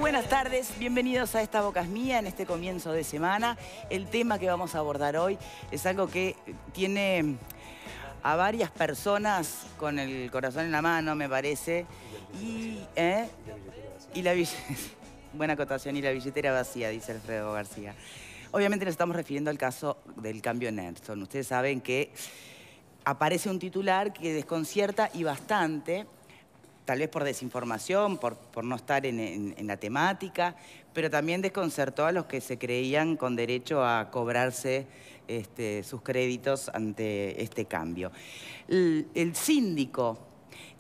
buenas tardes, bienvenidos a Esta Boca es Mía en este comienzo de semana. El tema que vamos a abordar hoy es algo que tiene a varias personas con el corazón en la mano, me parece. Buena acotación, y la billetera vacía, dice Alfredo García. Obviamente nos estamos refiriendo al caso del cambio Nelson. Ustedes saben que aparece un titular que desconcierta y bastante, tal vez por desinformación, por no estar en la temática, pero también desconcertó a los que se creían con derecho a cobrarse sus créditos ante este cambio. El síndico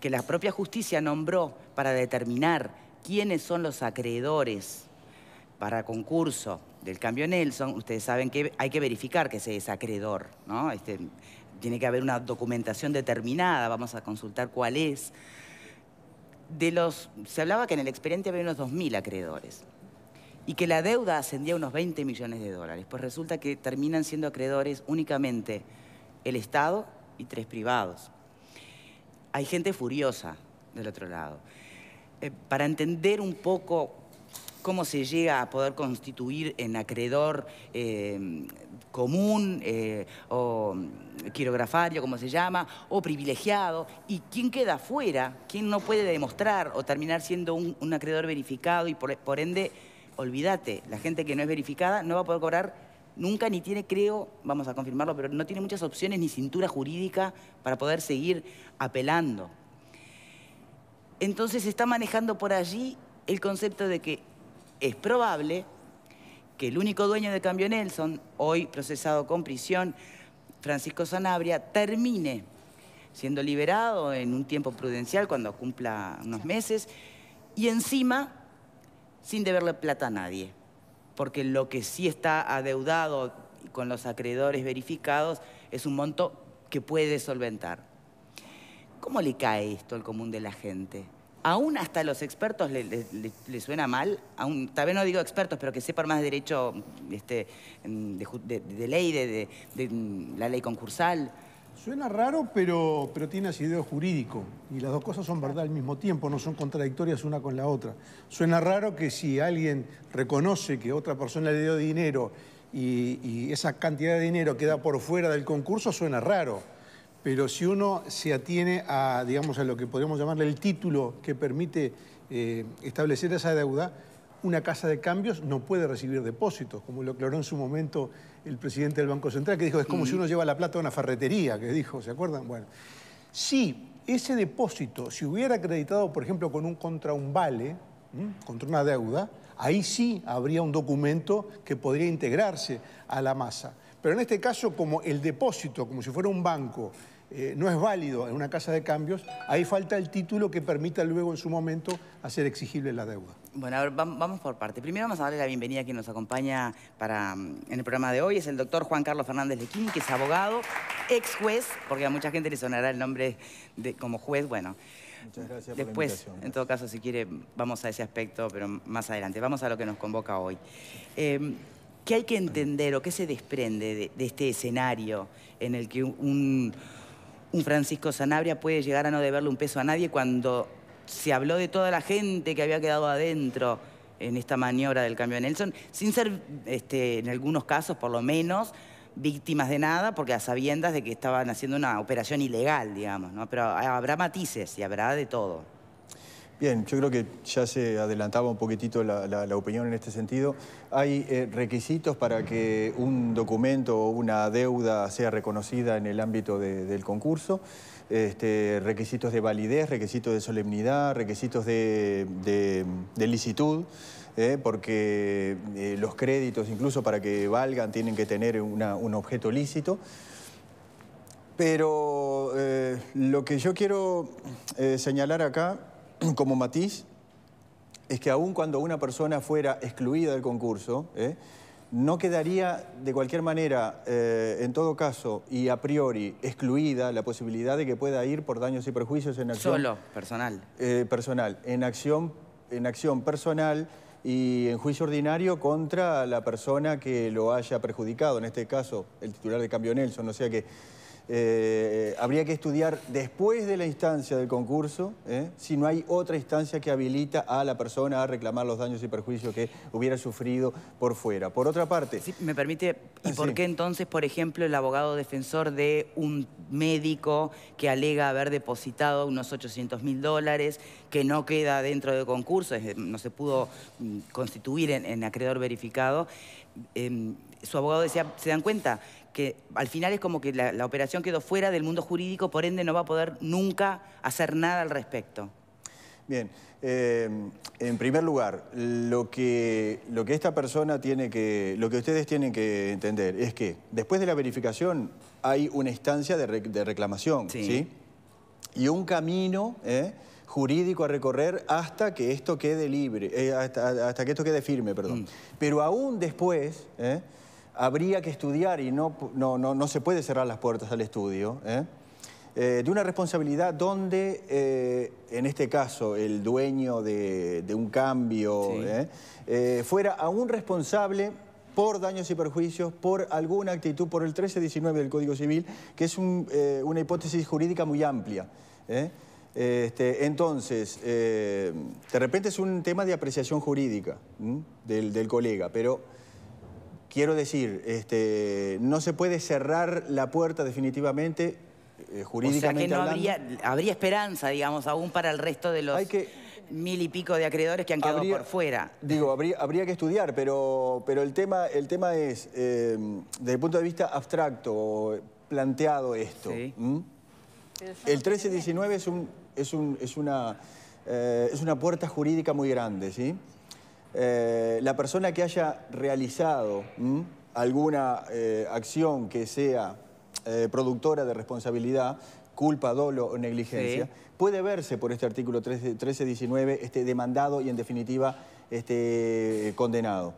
que la propia justicia nombró para determinar quiénes son los acreedores para concurso del cambio Nelson, ustedes saben que hay que verificar que ese es acreedor, ¿no? Tiene que haber una documentación determinada, vamos a consultar cuál es. Se hablaba que en el expediente había unos 2.000 acreedores y que la deuda ascendía a unos 20 millones de dólares. Pues resulta que terminan siendo acreedores únicamente el Estado y 3 privados. Hay gente furiosa del otro lado. Para entender un poco cómo se llega a poder constituir en acreedor común o quirografario, como se llama, o privilegiado, y quién queda fuera, quién no puede demostrar o terminar siendo un acreedor verificado y por ende, olvídate, la gente que no es verificada no va a poder cobrar nunca, ni tiene, creo, vamos a confirmarlo, pero no tiene muchas opciones ni cintura jurídica para poder seguir apelando. Entonces se está manejando por allí el concepto de que es probable que el único dueño de Cambio Nelson, hoy procesado con prisión, Francisco Sanabria, termine siendo liberado en un tiempo prudencial cuando cumpla unos meses y encima sin deberle plata a nadie. Porque lo que sí está adeudado con los acreedores verificados es un monto que puede solventar. ¿Cómo le cae esto al común de la gente? Aún hasta a los expertos le suena mal, tal vez no digo expertos, pero que sepan más de derecho de ley, de la ley concursal. Suena raro, pero tiene asidero jurídico. Y las dos cosas son verdad al mismo tiempo, no son contradictorias una con la otra. Suena raro que si alguien reconoce que otra persona le dio dinero y esa cantidad de dinero queda por fuera del concurso, suena raro. Pero si uno se atiene a, digamos, a lo que podríamos llamarle el título que permite establecer esa deuda, una casa de cambios no puede recibir depósitos, como lo aclaró en su momento el presidente del Banco Central, que dijo, es como si uno lleva la plata a una ferretería, que dijo, ¿se acuerdan? Bueno, si ese depósito se hubiera acreditado, por ejemplo, contra un vale, contra una deuda, ahí sí habría un documento que podría integrarse a la masa. Pero en este caso, como el depósito, como si fuera un banco, no es válido en una casa de cambios, ahí falta el título que permita luego en su momento hacer exigible la deuda. Bueno, a ver, vamos por parte. Primero vamos a darle la bienvenida a quien nos acompaña en el programa de hoy. Es el doctor Juan Carlos Fernández Lequín, que es abogado, ex juez, porque a mucha gente le sonará el nombre como juez. Bueno, muchas gracias después, por la invitación. en todo caso, si quiere, vamos a ese aspecto, pero más adelante. Vamos a lo que nos convoca hoy. ¿Qué hay que entender o qué se desprende de este escenario en el que un Francisco Sanabria puede llegar a no deberle un peso a nadie cuando se habló de toda la gente que había quedado adentro en esta maniobra del cambio de Nelson, sin ser, en algunos casos, por lo menos, víctimas de nada, porque a sabiendas de que estaban haciendo una operación ilegal, digamos, ¿no? Pero habrá matices y habrá de todo. Bien, yo creo que ya se adelantaba un poquitito la opinión en este sentido. Hay requisitos para que un documento o una deuda sea reconocida en el ámbito del concurso. Requisitos de validez, requisitos de solemnidad, requisitos de licitud, porque los créditos, incluso para que valgan, tienen que tener un objeto lícito. Pero lo que yo quiero señalar acá como matiz es que aun cuando una persona fuera excluida del concurso, no quedaría de cualquier manera, en todo caso y a priori, excluida la posibilidad de que pueda ir por daños y perjuicios en acción... Solo, personal. Personal, en acción personal y en juicio ordinario contra la persona que lo haya perjudicado, en este caso el titular de Cambio Nelson. O sea que habría que estudiar después de la instancia del concurso, si no hay otra instancia que habilita a la persona a reclamar los daños y perjuicios que hubiera sufrido por fuera. Por otra parte... Sí, me permite, ¿y por qué entonces, por ejemplo, el abogado defensor de un médico que alega haber depositado unos $800.000, que no queda dentro del concurso, no se pudo constituir en acreedor verificado, su abogado decía, ¿se dan cuenta? Que al final es como que la operación quedó fuera del mundo jurídico, por ende no va a poder nunca hacer nada al respecto. Bien, en primer lugar, lo que esta persona tiene que, lo que ustedes tienen que entender es que después de la verificación hay una instancia de reclamación, ¿sí? Y un camino jurídico a recorrer hasta que esto quede libre, hasta que esto quede firme, perdón. Pero aún después... habría que estudiar, y no se puede cerrar las puertas al estudio, de una responsabilidad donde, en este caso, el dueño de un cambio fuera aún responsable por daños y perjuicios, por alguna actitud, por el 1319 del Código Civil, que es una hipótesis jurídica muy amplia. Entonces, de repente es un tema de apreciación jurídica del colega, pero... Quiero decir, no se puede cerrar la puerta definitivamente, jurídicamente hablando. O sea que no habría esperanza, digamos, aún para el resto de los 1000 y pico de acreedores que han quedado por fuera. Digo, habría que estudiar, pero el tema es, desde el punto de vista abstracto, planteado esto. Sí. El 1319 es una puerta jurídica muy grande, ¿sí? La persona que haya realizado alguna acción que sea productora de responsabilidad, culpa, dolo o negligencia, puede verse por este artículo 1319 demandado y en definitiva condenado.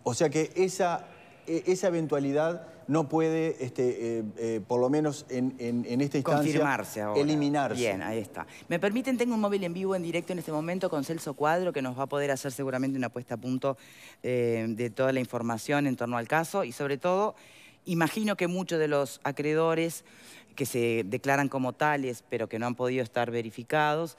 O sea que esa eventualidad no puede, por lo menos en esta instancia, confirmarse ahora. Eliminarse. Bien, ahí está. ¿Me permiten? Tengo un móvil en vivo, en directo en este momento con Celso Cuadro, que nos va a poder hacer seguramente una puesta a punto de toda la información en torno al caso. Y sobre todo, imagino que muchos de los acreedores que se declaran como tales, pero que no han podido estar verificados,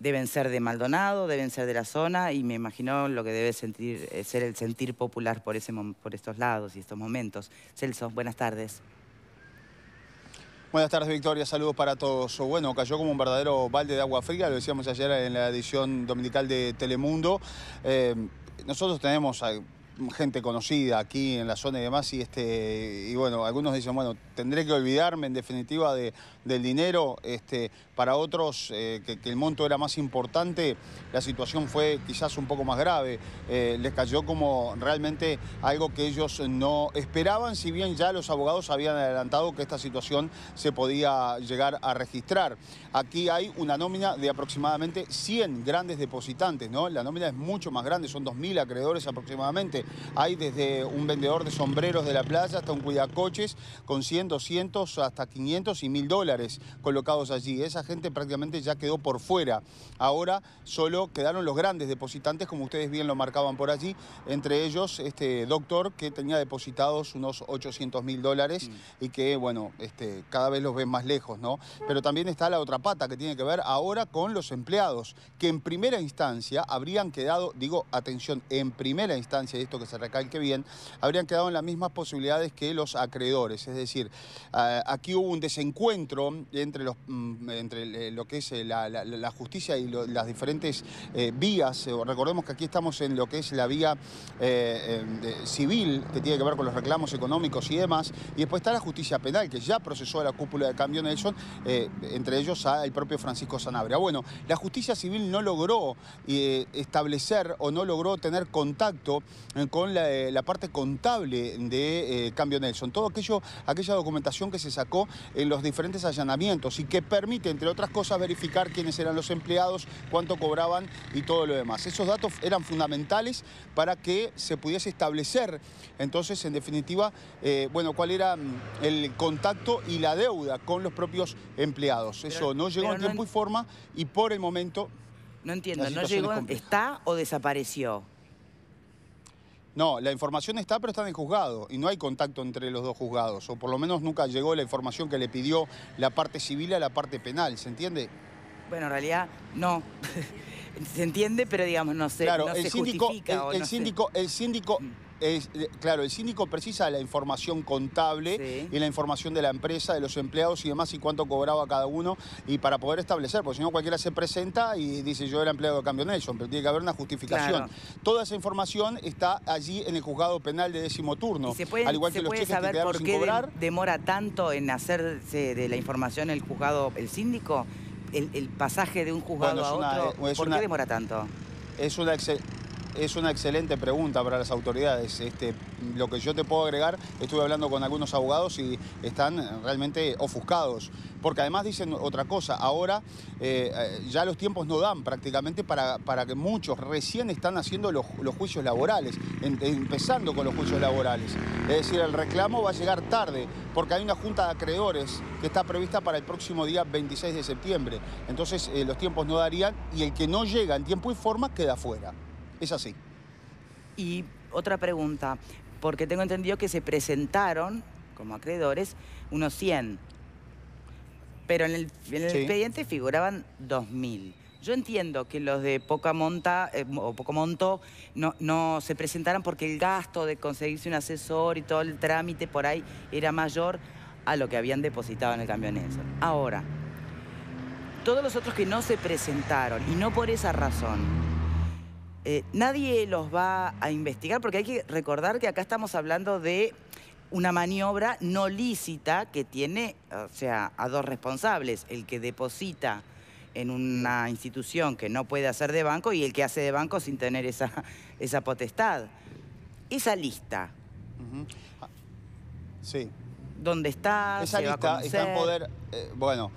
deben ser de Maldonado, deben ser de la zona, y me imagino lo que debe ser el sentir popular por estos lados y estos momentos. Celso, buenas tardes. Buenas tardes, Victoria. Saludos para todos. Bueno, cayó como un verdadero balde de agua fría, lo decíamos ayer en la edición dominical de Telemundo. Nosotros tenemos gente conocida aquí en la zona y demás, y bueno, algunos dicen, bueno, tendré que olvidarme en definitiva del dinero. Para otros, que el monto era más importante, la situación fue quizás un poco más grave. Les cayó como realmente algo que ellos no esperaban, si bien ya los abogados habían adelantado que esta situación se podía llegar a registrar. Aquí hay una nómina de aproximadamente 100 grandes depositantes, ¿no? La nómina es mucho más grande, son 2000 acreedores aproximadamente. Hay desde un vendedor de sombreros de la playa hasta un cuidacoches con 100, 200, hasta 500 y $1000 colocados allí. Esa gente prácticamente ya quedó por fuera. Ahora solo quedaron los grandes depositantes, como ustedes bien lo marcaban por allí, entre ellos este doctor que tenía depositados unos $800.000 y que, bueno, cada vez los ven más lejos, ¿no? Pero también está la otra pata que tiene que ver ahora con los empleados, que en primera instancia habrían quedado, digo, atención, en primera instancia, y esto que se recalque bien, habrían quedado en las mismas posibilidades que los acreedores. Es decir, aquí hubo un desencuentro entre lo que es la justicia y las diferentes vías. Recordemos que aquí estamos en lo que es la vía civil, que tiene que ver con los reclamos económicos y demás, y después está la justicia penal, que ya procesó a la cúpula de Cambio Nelson, entre ellos al propio Francisco Sanabria. Bueno, la justicia civil no logró establecer o no logró tener contacto con la parte contable de Cambio Nelson. Todo aquella documentación que se sacó en los diferentes allanamientos y que permite, entre otras cosas, verificar quiénes eran los empleados, cuánto cobraban y todo lo demás. Esos datos eran fundamentales para que se pudiese establecer, entonces, en definitiva, bueno, cuál era el contacto y la deuda con los propios empleados. Eso no llegó en tiempo y forma, y por el momento... No entiendo, ¿no llegó, está o desapareció? No, la información está, pero está en el juzgado y no hay contacto entre los dos juzgados, o por lo menos nunca llegó la información que le pidió la parte civil a la parte penal, ¿se entiende? Bueno, en realidad no. Se entiende, pero digamos, no se, Claro, no el se síndico, justifica. claro, el síndico precisa la información contable Sí. y la información de la empresa, de los empleados y demás, y cuánto cobraba cada uno, y para poder establecer, porque si no cualquiera se presenta y dice yo era empleado de Cambio Nelson, pero tiene que haber una justificación. Claro. Toda esa información está allí en el juzgado penal de 10º turno, ¿Y se puede, al igual que los cheques que saber quedaron por sin qué cobrar. demora tanto en hacerse de la información el juzgado, el síndico? El pasaje de un juzgado Bueno, a otro, ¿por qué demora tanto? Es una excelente pregunta para las autoridades. Lo que yo te puedo agregar, estuve hablando con algunos abogados y están realmente ofuscados. Porque además dicen otra cosa, ahora ya los tiempos no dan prácticamente para que muchos recién están haciendo los juicios laborales, empezando con los juicios laborales. Es decir, el reclamo va a llegar tarde, porque hay una junta de acreedores que está prevista para el próximo día 26 de septiembre. Entonces los tiempos no darían y el que no llega en tiempo y forma queda fuera. Es así. Y otra pregunta, porque tengo entendido que se presentaron como acreedores unos 100, pero en el Sí. expediente figuraban 2000. Yo entiendo que los de poca monta o poco monto no se presentaran porque el gasto de conseguirse un asesor y todo el trámite por ahí era mayor a lo que habían depositado en el Cambio Nelson. Ahora, todos los otros que no se presentaron, y no por esa razón, nadie los va a investigar, porque hay que recordar que acá estamos hablando de una maniobra no lícita que tiene, o sea, a dos responsables: el que deposita en una institución que no puede hacer de banco y el que hace de banco sin tener esa potestad. Esa lista, Sí. ¿dónde está? Esa ¿Se va a lista está en conocer? poder, bueno,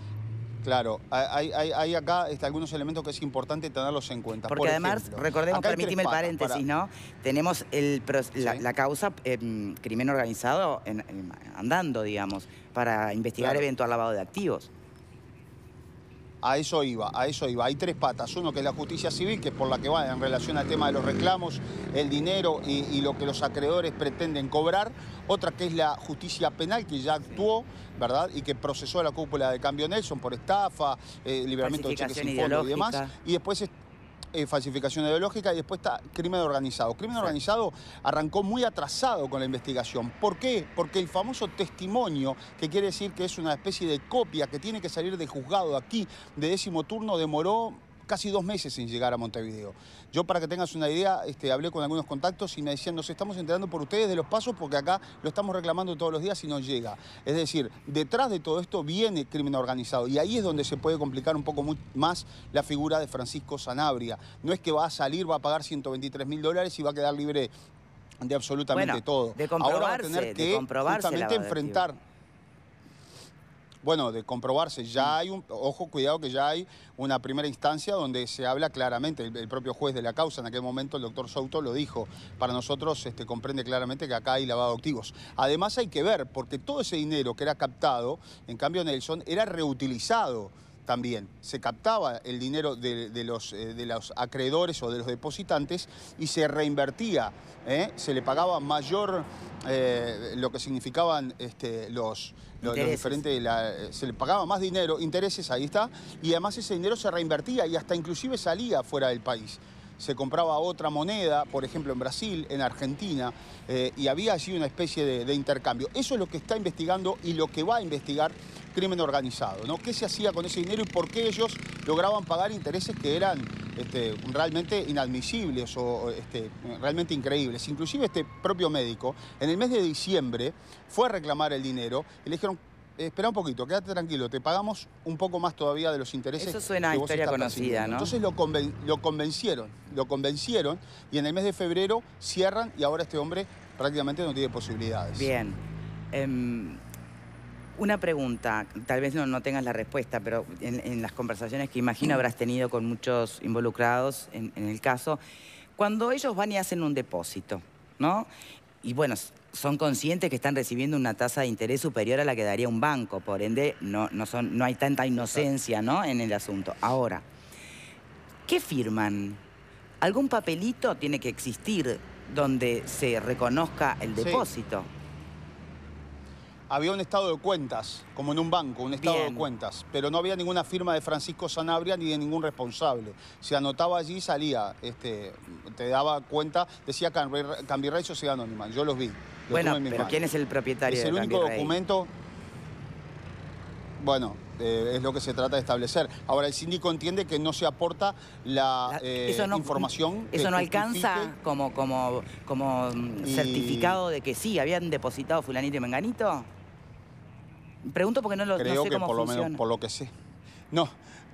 claro, hay acá algunos elementos que es importante tenerlos en cuenta. Porque Por además, ejemplo, recordemos, acá hay permíteme el tres paréntesis, patas ¿no? Tenemos la, Sí. la causa crimen organizado andando, digamos, para investigar Claro. eventual lavado de activos. A eso iba. Hay tres patas. Uno que es la justicia civil, que es por la que va en relación al tema de los reclamos, el dinero y lo que los acreedores pretenden cobrar. Otra que es la justicia penal, que ya actuó, ¿verdad? Y que procesó a la cúpula de Cambio Nelson por estafa, liberamiento de cheques sin fondo y demás. Y después falsificación ideológica, y después está crimen organizado. Crimen organizado arrancó muy atrasado con la investigación. ¿Por qué? Porque el famoso testimonio, que quiere decir que es una especie de copia que tiene que salir del juzgado aquí de 10º turno, demoró casi 2 meses en llegar a Montevideo. Yo, para que tengas una idea, hablé con algunos contactos y me decían: nos estamos enterando por ustedes de los pasos porque acá lo estamos reclamando todos los días y no llega. Es decir, detrás de todo esto viene crimen organizado, y ahí es donde se puede complicar un poco más la figura de Francisco Sanabria. No es que va a salir, va a pagar $123.000 y va a quedar libre de absolutamente todo. De comprobarse, ahora va a tener que justamente enfrentar... Bueno, de comprobarse, ya hay cuidado que ya hay una primera instancia donde se habla claramente, el propio juez de la causa en aquel momento, el doctor Souto, lo dijo: para nosotros comprende claramente que acá hay lavado de activos. Además hay que ver, porque todo ese dinero que era captado, en Cambio Nelson, era reutilizado también. Se captaba el dinero de los acreedores o de los depositantes y se reinvertía, se le pagaba mayor, lo que significaban los diferentes, se le pagaba más dinero, intereses, ahí está, y además ese dinero se reinvertía y hasta inclusive salía fuera del país. Se compraba otra moneda, por ejemplo en Brasil, en Argentina, y había allí una especie de intercambio. Eso es lo que está investigando y lo que va a investigar crimen organizado, ¿no? ¿Qué se hacía con ese dinero y por qué ellos lograban pagar intereses que eran realmente inadmisibles o realmente increíbles? Inclusive este propio médico, en el mes de diciembre, fue a reclamar el dinero y le dijeron: espera un poquito, quédate tranquilo, te pagamos un poco más todavía de los intereses. Eso suena a que vos historia estás conocida, percibiendo. ¿no? Entonces lo convencieron y en el mes de febrero cierran y ahora este hombre prácticamente no tiene posibilidades. Bien. Una pregunta, tal vez no tengas la respuesta, pero en las conversaciones que imagino habrás tenido con muchos involucrados en el caso, cuando ellos van y hacen un depósito, ¿no? Y bueno, son conscientes que están recibiendo una tasa de interés superior a la que daría un banco, por ende no hay tanta inocencia, ¿no?, en el asunto. Ahora, ¿qué firman? ¿Algún papelito tiene que existir donde se reconozca el depósito. Había un estado de cuentas, como en un banco, un estado Bien. de cuentas, pero no había ninguna firma de Francisco Sanabria ni de ningún responsable. Se anotaba allí, salía, te daba cuenta, decía Cambirrey Sociedad Anónima, yo los vi. Bueno, pero ¿quién es el propietario de de Cambirrey? Es el único Cambirrey? documento, bueno, es lo que se trata de establecer. Ahora, el síndico entiende que no se aporta la información. ¿Eso que no alcanza justifique como certificado de que sí, habían depositado fulanito y menganito? Pregunto porque no Creo sé que cómo por lo funciona. menos, por lo que sé. No,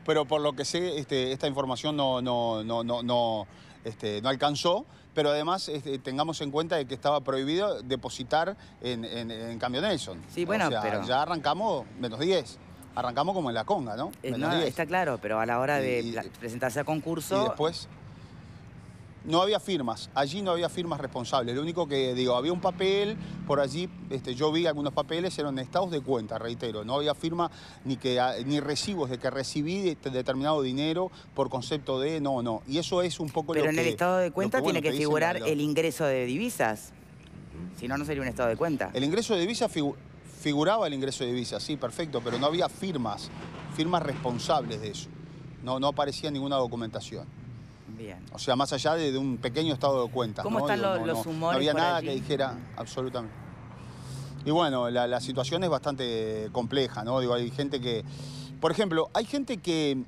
pero por lo que sé, esta información no alcanzó. Pero además tengamos en cuenta de que estaba prohibido depositar en Cambio Nelson. Sí, bueno, o sea, pero ya arrancamos menos 10. Arrancamos como en la conga, ¿no? No, 10. Está claro, pero a la hora de presentarse a concurso... Y después no había firmas, allí no había firmas responsables. Lo único que digo, había un papel por allí, yo vi algunos papeles, eran estados de cuenta, reitero. No había firma ni recibos de que recibí determinado dinero por concepto de no. Y eso es un poco pero lo en que... el estado de cuenta bueno, tiene que figurar el ingreso de divisas. Si no, no sería un estado de cuenta. El ingreso de divisas figuraba el ingreso de divisas, sí, perfecto, pero no había firmas responsables de eso. No aparecía ninguna documentación. Bien. O sea, más allá de un pequeño estado de cuenta. ¿Cómo están los humores No había por nada allí? que dijera absolutamente. Y bueno, la situación es bastante compleja, ¿no? Digo, hay gente que... Por ejemplo, hay gente que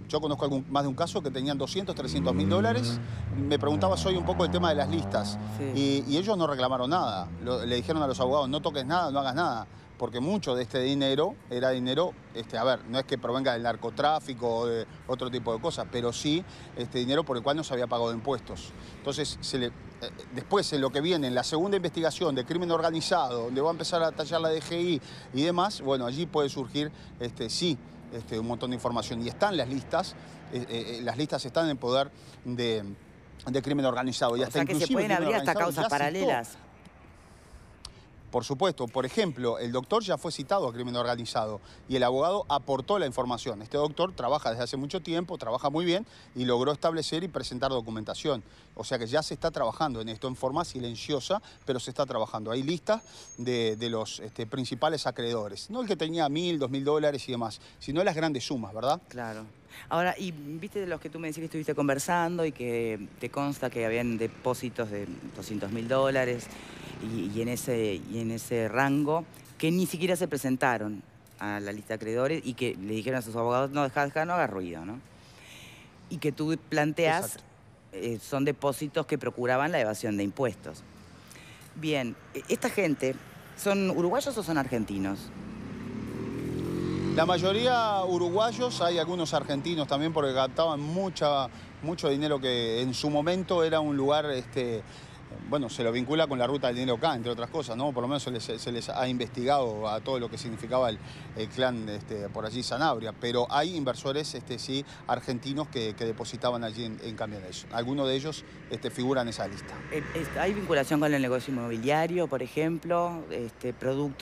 yo conozco más de un caso que tenían 200, 300 mil dólares. Me preguntabas hoy un poco el tema de las listas. Sí. Y ellos no reclamaron nada. Le dijeron a los abogados, no toques nada, no hagas nada. Porque mucho de este dinero era dinero, a ver, no es que provenga del narcotráfico o de otro tipo de cosas, pero sí dinero por el cual no se había pagado impuestos. Entonces, después en lo que viene, en la segunda investigación de crimen organizado, donde va a empezar a tallar la DGI y demás, bueno, allí puede surgir, un montón de información. Y están las listas están en poder de crimen organizado. Y O hasta sea que se inclusive pueden el crimen abrir hasta organizado causas ya paralelas. Por supuesto, por ejemplo, el doctor ya fue citado a crimen organizado y el abogado aportó la información. Este doctor trabaja desde hace mucho tiempo, trabaja muy bien y logró establecer y presentar documentación. O sea que ya se está trabajando en esto en forma silenciosa, pero se está trabajando. Hay listas de los principales acreedores. No el que tenía 1.000, 2.000 dólares y demás, sino las grandes sumas, ¿verdad? Claro. Ahora, y viste de los que tú me decís que estuviste conversando y que te consta que habían depósitos de 200.000 dólares y en ese rango que ni siquiera se presentaron a la lista de acreedores y que le dijeron a sus abogados, no, deja, no hagas ruido, ¿no? Y que tú planteas, son depósitos que procuraban la evasión de impuestos. Bien, ¿esta gente son uruguayos o son argentinos? La mayoría uruguayos, hay algunos argentinos también porque captaban mucho dinero que en su momento era un lugar, bueno, se lo vincula con la ruta del dinero acá, entre otras cosas, ¿no? Por lo menos se les ha investigado a todo lo que significaba el clan por allí Sanabria, pero hay inversores, sí, argentinos que depositaban allí en Cambio Nelson. Algunos de ellos figuran en esa lista. ¿Hay vinculación con el negocio inmobiliario, por ejemplo?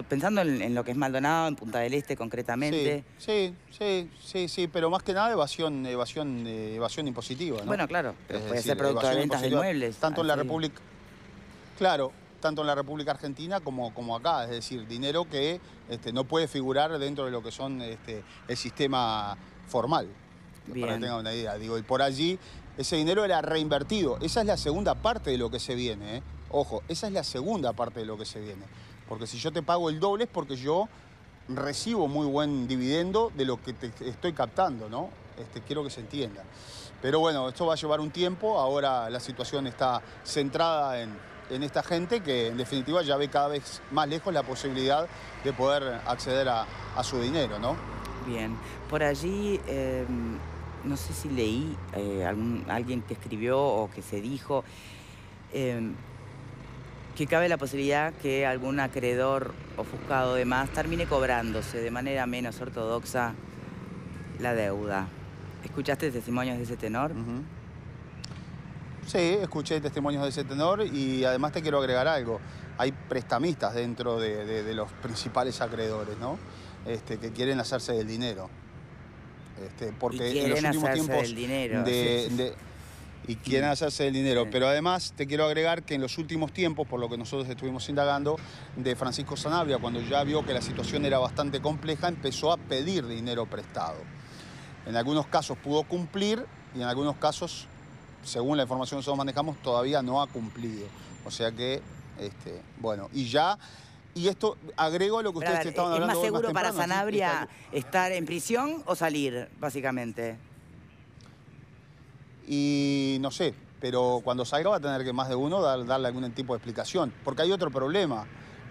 Pensando en lo que es Maldonado, en Punta del Este concretamente. Sí, pero más que nada evasión impositiva, ¿no? Bueno, claro, pero puede ser producto de ventas de inmuebles. Tanto en la República... Claro, tanto en la República Argentina como acá, es decir, dinero que no puede figurar dentro de lo que son el sistema formal. Bien. Para que tengan una idea. Digo, y por allí ese dinero era reinvertido. Esa es la segunda parte de lo que se viene, ¿eh? Ojo, esa es la segunda parte de lo que se viene. Porque si yo te pago el doble es porque yo recibo muy buen dividendo de lo que te estoy captando, ¿no? Quiero que se entienda. Pero bueno, esto va a llevar un tiempo. Ahora la situación está centrada en esta gente que en definitiva ya ve cada vez más lejos la posibilidad de poder acceder a su dinero, ¿no? Bien, por allí, no sé si leí alguien que escribió o que se dijo que cabe la posibilidad que algún acreedor ofuscado de más termine cobrándose de manera menos ortodoxa la deuda. ¿Escuchaste testimonios de ese tenor? Sí, escuché testimonios de ese tenor y además te quiero agregar algo. Hay prestamistas dentro de los principales acreedores, ¿no? Que quieren hacerse del dinero. Porque y quieren en los últimos hacerse tiempos del dinero. y quieren hacerse el dinero. Pero además te quiero agregar que en los últimos tiempos, por lo que nosotros estuvimos indagando, de Francisco Sanabria, cuando ya vio que la situación era bastante compleja, empezó a pedir dinero prestado. En algunos casos pudo cumplir y en algunos casos, según la información que nosotros manejamos, todavía no ha cumplido. O sea que, bueno, y esto agrego a lo que ustedes estaban hablando. ¿Es más seguro para temprano, Sanabria estar en prisión o salir, básicamente? Y no sé, pero cuando salga va a tener que más de uno darle algún tipo de explicación. Porque hay otro problema,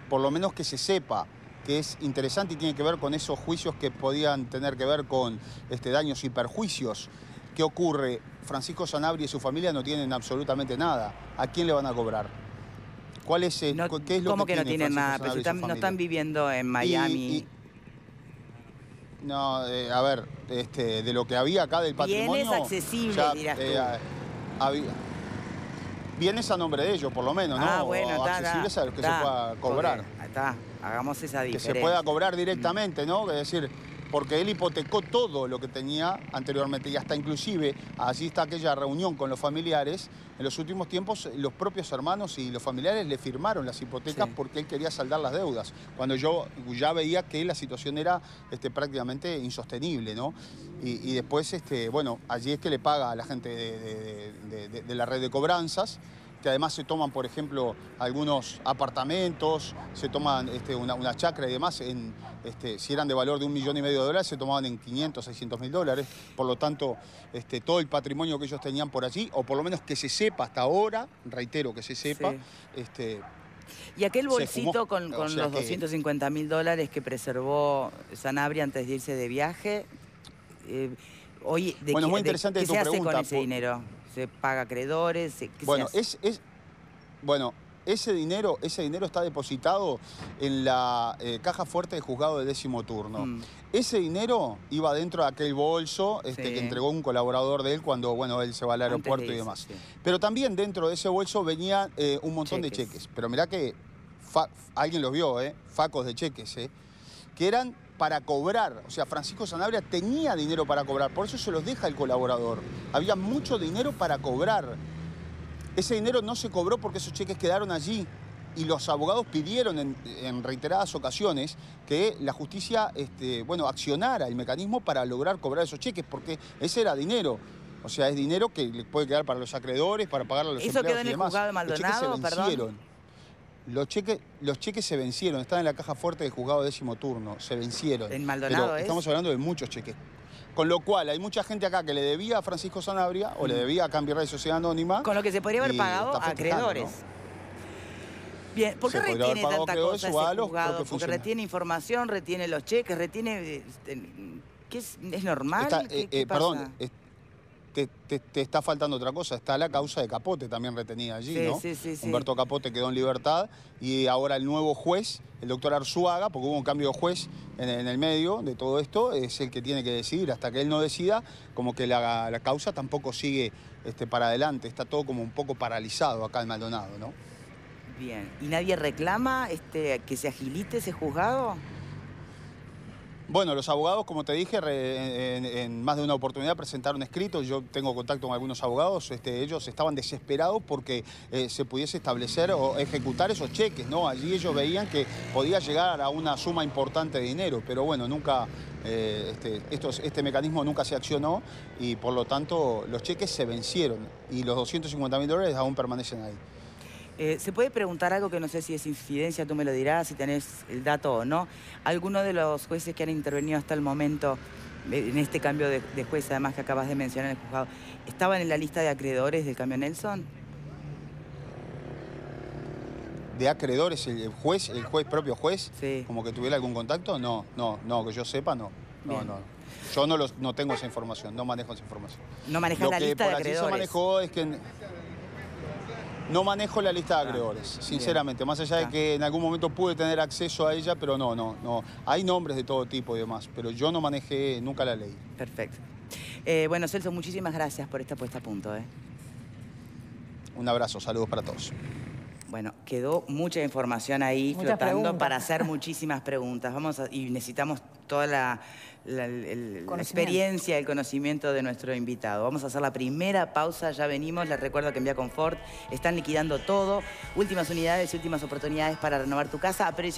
por lo menos que se sepa, que es interesante y tiene que ver con esos juicios que podían tener que ver con daños y perjuicios. ¿Qué ocurre? Francisco Sanabria y su familia no tienen absolutamente nada. ¿A quién le van a cobrar? ¿Cuál es, ¿qué es lo ¿Cómo que no tiene tienen nada? Francisco Pero Sanabria y su no están familia? viviendo en Miami. No, a ver, de lo que había acá del patrimonio... Bienes accesibles, dirás tú. Bienes a nombre de ellos, por lo menos, ¿no? Ah, bueno, accesibles a los que se pueda cobrar. Está, hagamos esa diferencia. Que se pueda cobrar directamente, ¿no? Es decir, porque él hipotecó todo lo que tenía anteriormente y hasta inclusive, allí está aquella reunión con los familiares, en los últimos tiempos los propios hermanos y los familiares le firmaron las hipotecas porque él quería saldar las deudas, cuando yo ya veía que la situación era prácticamente insostenible, ¿no? Y después, bueno, allí es que le paga a la gente de la red de cobranzas, que además se toman, por ejemplo, algunos apartamentos, se toman una chacra y demás, si eran de valor de $1,500,000, se tomaban en 500, 600 mil dólares. Por lo tanto, todo el patrimonio que ellos tenían por allí, o por lo menos que se sepa hasta ahora, reitero que se sepa, ¿Y aquel bolsito con los $250.000 que preservó Sanabria antes de irse de viaje? Hoy, bueno, es muy interesante ¿qué tu se hace pregunta, con ese dinero? ¿Se paga acreedores? Bueno, ese dinero está depositado en la caja fuerte del juzgado de 10º turno. Ese dinero iba dentro de aquel bolso que entregó un colaborador de él cuando, bueno, él se va al aeropuerto y demás. Pero también dentro de ese bolso venía un montón de cheques. Pero mirá que alguien los vio, facos de cheques, que eran para cobrar. O sea, Francisco Sanabria tenía dinero para cobrar, por eso se los deja el colaborador. Había mucho dinero para cobrar. Ese dinero no se cobró porque esos cheques quedaron allí y los abogados pidieron en reiteradas ocasiones que la justicia bueno, accionara el mecanismo para lograr cobrar esos cheques, porque ese era dinero. O sea, es dinero que le puede quedar para los acreedores, para pagarle a los empleados y demás. ¿Eso quedó en el juzgado de Maldonado, perdón? Los cheques se vencieron, están en la caja fuerte del juzgado de 10º turno, se vencieron. ¿En Maldonado pero estamos hablando de muchos cheques. Con lo cual, hay mucha gente acá que le debía a Francisco Sanabria o le debía a Cambirrey Sociedad Anónima. Con lo que se podría haber pagado a acreedores. ¿No? Bien, ¿por qué retiene tanta cosa ese juzgado? Porque retiene información, retiene los cheques, retiene... ¿Qué es normal? ¿Qué pasa? Perdón, te está faltando otra cosa. Está la causa de Capote también retenida allí, ¿no? Sí. Humberto Capote quedó en libertad y ahora el nuevo juez, el doctor Arzuaga, porque hubo un cambio de juez en el medio de todo esto, es el que tiene que decidir. Hasta que él no decida, como que la causa tampoco sigue para adelante. Está todo como un poco paralizado acá en Maldonado, ¿no? Bien. ¿Y nadie reclama que se agilite ese juzgado? Bueno, los abogados, como te dije, en más de una oportunidad presentaron escritos. Yo tengo contacto con algunos abogados. Ellos estaban desesperados porque se pudiese establecer o ejecutar esos cheques, ¿no? Allí ellos veían que podía llegar a una suma importante de dinero, pero bueno, nunca, este mecanismo nunca se accionó y por lo tanto los cheques se vencieron y los $250.000 aún permanecen ahí. ¿Se puede preguntar algo que no sé si es infidencia, tú me lo dirás, si tenés el dato o no? ¿Alguno de los jueces que han intervenido hasta el momento en este cambio de juez, además que acabas de mencionar en el juzgado, estaban en la lista de acreedores del cambio Nelson? ¿De acreedores el propio juez? Sí. ¿Como que tuviera algún contacto? No, que yo sepa, no. No. Yo no tengo esa información, no manejo esa información. ¿No manejas la lista de acreedores? Lo que por allí se manejó es que... No manejo la lista de acreedores, sinceramente. Más allá de que en algún momento pude tener acceso a ella, pero no. Hay nombres de todo tipo y demás, pero yo no manejé nunca la ley. Perfecto. Bueno, Celso, muchísimas gracias por esta puesta a punto. Un abrazo, saludos para todos. Bueno. Quedó mucha información ahí Muchas flotando preguntas. para hacer muchísimas preguntas. Y necesitamos toda la experiencia, el conocimiento de nuestro invitado. Vamos a hacer la primera pausa, ya venimos. Les recuerdo que en Vía Confort están liquidando todo. Últimas unidades y últimas oportunidades para renovar tu casa a precios